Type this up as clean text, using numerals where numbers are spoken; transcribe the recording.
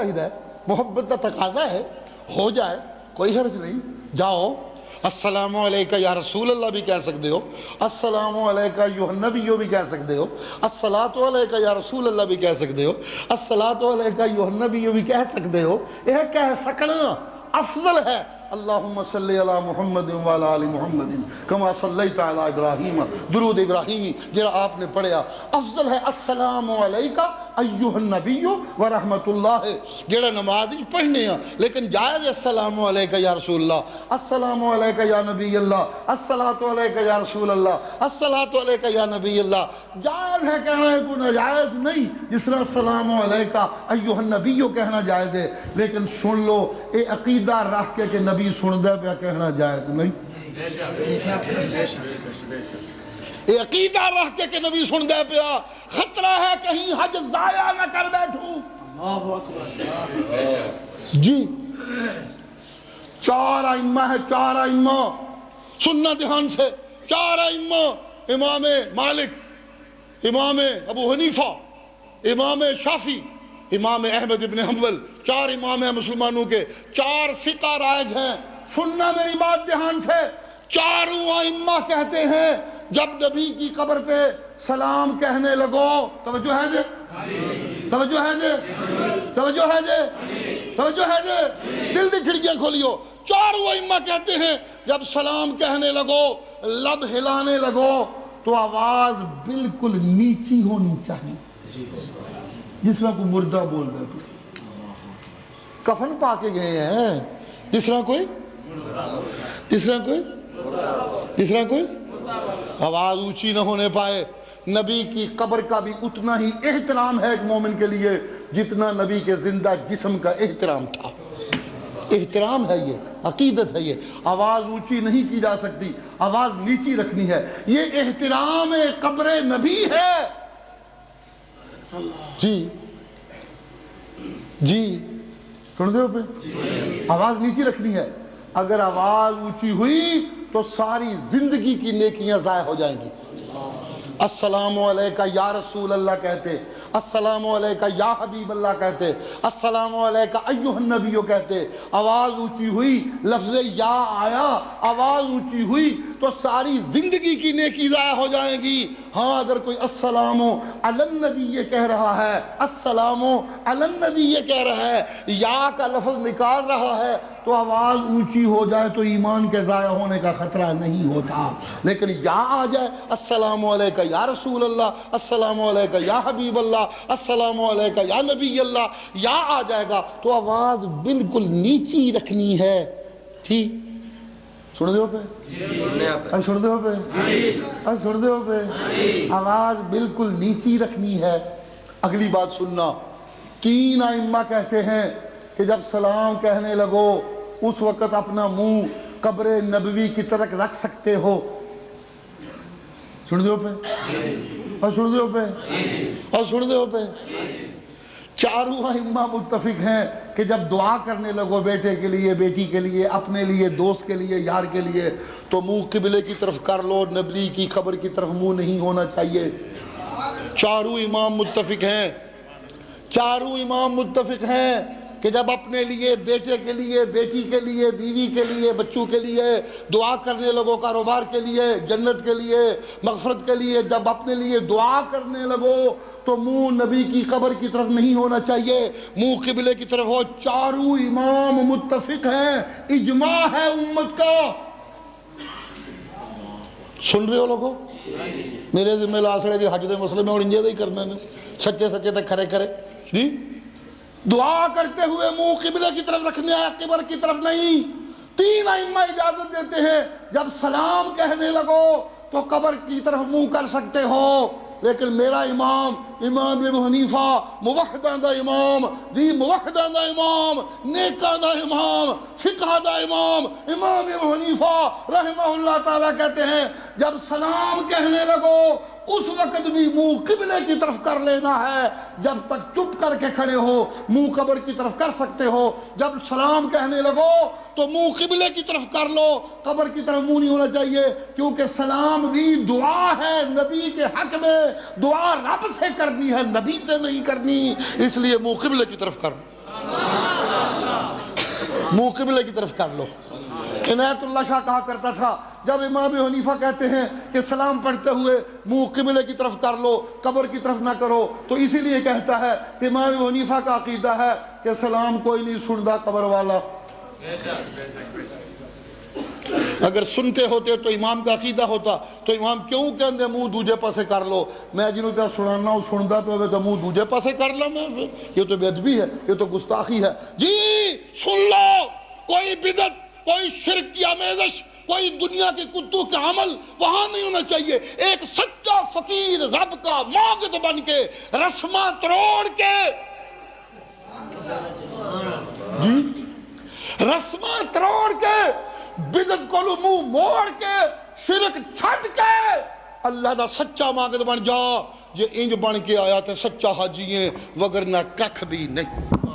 ہے، محبت کا تقاضا ہے، ہو جائے کوئی حرج نہیں. جاؤ السلام علیکہ یا رسول اللہ بھی کہہ سکتے ہو، السلام علیکہ ایھا النبی بھی کہہ سکتے ہو، الصلاۃ علیکہ یا رسول اللہ بھی کہہ سکتے ہو، الصلاۃ علیکہ ایھا النبی بھی کہہ سکتے ہو. یہ کہہ سکنا افضل ہے. اللہم صلی علی محمد وعلی آل محمد کما صلیت علی ابراہیم، درود ابراہیمی جڑا آپ نے پڑھیا افضل ہے. السلام علیکہ ایھا النبی ورحمۃ اللہ جڑا نماز پڑھنے ہیں، لیکن جائز السلام علیکہ یا رسول اللہ، السلام علیکہ یا نبی اللہ، الصلاۃ علیکہ یا رسول اللہ، الصلاۃ علیکہ یا نبی اللہ. جائز ہے کہنا ہے، کوئی ناجائز نہیں. جس طرح السلام علیکہ ایھا النبی کہنا جائز ہے، لیکن سن لو اے عقیدہ رکھ کے کہ نبی سن دے پیا کہنا جائز نہیں. اے عقیدہ رکھ کے کہ نبی سن دے پیا، خطرہ ہے کہیں حج ضائع نہ کر بیٹھوں. جی چار ائمہ ہے، چار ائمہ سننا دھیان سے. چار ائمہ، امام مالک، امام ابو حنیفہ، امام شافعی، امام احمد ابن حنبل. چار امام ہیں مسلمانوں کے، چار فقہ رائج ہیں. سننا میری بات دھیان سے. چاروں ائمہ کہتے ہیں جب نبی کی قبر پہ سلام کہنے لگو، توجہ ہے جے، توجہ ہے جے، توجہ ہے جے، توجہ ہے جے، دل دی کھڑکیاں کھولیو. چاروں ائمہ کہتے ہیں جب سلام کہنے لگو، لب ہلانے لگو تو آواز بالکل نیچی ہونی چاہیے، جس طرح کوئی مردہ بول رہا ہے. کفن پا کے گئے ہیں، جس طرح کوئی، جس طرح کوئی، جس طرح کوئی آواز اونچی نہ ہونے پائے. نبی کی قبر کا بھی اتنا ہی احترام ہے ایک مومن کے لیے جتنا نبی کے زندہ جسم کا احترام تھا. احترام ہے، یہ عقیدت ہے. یہ آواز اونچی نہیں کی جا سکتی، آواز نیچی رکھنی ہے. یہ احترام قبر نبی ہے. جی جی سن دے ہو پہ، آواز نیچی رکھنی ہے. اگر آواز اونچی ہوئی تو ساری زندگی کی نیکیاں ضائع ہو جائیں گی. السلام علیکہ یا رسول اللہ کہتے، السلام علیکہ یا حبیب اللہ کہتے، السلام علیکہ ایھا النبی کہتے. آواز اونچی ہوئی، لفظ یا آیا، آواز اونچی ہوئی تو ساری زندگی کی نیکی ضائع ہو جائے گی. ہاں اگر کوئی السلام علی النبی یہ کہہ رہا ہے، السلام علی النبی یہ کہہ رہا ہے، یا کا لفظ نکال رہا ہے تو آواز اونچی ہو جائے تو ایمان کے ضائع ہونے کا خطرہ نہیں ہوتا. لیکن یا آ جائے، السلام علیکہ یا رسول اللہ، السلام علیکہ یا حبیب اللہ، السلام علیکہ یا نبی اللہ، یا آ جائے گا تو آواز بالکل نیچی رکھنی ہے. ٹھیک سن دے ہو پہ، سن دے ہو پہ، سن دے ہو پہ، آواز بالکل نیچی رکھنی ہے. اگلی بات سننا. تین ائمہ کہتے ہیں کہ جب سلام کہنے لگو اس وقت اپنا منہ قبر نبوی کی طرف رکھ سکتے ہو. سن دے ہو پہ، اور سن دے ہو پہ، اور سن دے ہو پہ. چاروں ائمہ متفق ہیں کہ جب دعا کرنے لگو بیٹے کے لیے، بیٹی کے لیے، اپنے لیے، دوست کے لیے، یار کے لیے، تو منہ قبلے کی طرف کر لو، نبی کی قبر کی طرف منہ نہیں ہونا چاہیے. چاروں امام متفق ہیں، چاروں امام متفق ہیں کہ جب اپنے لیے، بیٹے کے لیے، بیٹی کے لیے، بیوی کے لیے، بچوں کے لیے دعا کرنے لگو، کاروبار کے لیے، جنت کے لیے، مغفرت کے لیے، جب اپنے لیے دعا کرنے لگو تو منہ نبی کی قبر کی طرف نہیں ہونا چاہیے، منہ قبلے کی طرف ہو. چاروں امام متفق ہیں، اجماع ہے امت کا. سن رہے ہو لوگوں؟ میرے ذمہ لاسڑے کے حج دے مسئلے میں اور انجے دے ہی کرنا ہے، سچے سچے تک کھڑے کرے. جی دعا کرتے ہوئے منہ قبلے کی طرف رکھنے ہے، قبر کی طرف نہیں. تین ائمہ اجازت دیتے ہیں جب سلام کہنے لگو تو قبر کی طرف منہ کر سکتے ہو. لیکن میرا امام، امام ابو حنیفہ، موحداں دا امام، دی موحداں دا امام، نیکاں دا امام، فقہ دا امام، امام ابو حنیفہ رحمہ اللہ تعالیٰ کہتے ہیں جب سلام کہنے لگو اس وقت بھی منہ قبلے کی طرف کر لینا ہے. جب تک چپ کر کے کھڑے ہو منہ قبر کی طرف کر سکتے ہو. جب سلام کہنے لگو تو منہ قبلے کی طرف کر لو، قبر کی طرف منہ نہیں ہونا چاہیے، کیونکہ سلام بھی دعا ہے نبی کے حق میں. دعا رب سے کرنی ہے، نبی سے نہیں کرنی، اس لیے منہ قبلے کی طرف کر. منہ قبلے کی طرف کر لو. عنایت اللہ شاہ کہا کرتا تھا جب امام ابو حنیفہ کہتے ہیں کہ سلام پڑھتے ہوئے منہ قبلے کی طرف کر لو قبر کی طرف نہ کرو تو اسی لیے کہتا ہے کہ امام ابو حنیفہ کا عقیدہ ہے کہ سلام کوئی نہیں سنتا قبر والا. اگر سنتے ہوتے تو امام کا عقیدہ ہوتا تو امام کیوں کہندے منہ دوجے پاسے کر لو. میں جنہوں پہ سنانا ہوں سندا پہ ہوئے تو منہ دوجے پاسے کر لو. میں یہ تو بے ادبی ہے, یہ تو گستاخی ہے. جی سن لو, کوئی بدعت کوئی شرک کی آمیزش کوئی دنیا کے کتوں کا عمل وہاں نہیں ہونا چاہیے. ایک سچا فقیر رب کا معبود بن کے رسماں تروڑ کے جی رسماں تروڑ کے بدعت کو منہ موڑ کے شرک چھٹ کے اللہ دا سچا معبود بن جا. یہ انج بن کے آیا تے سچا حاجی ہے وگرنہ ککھ بھی نہیں.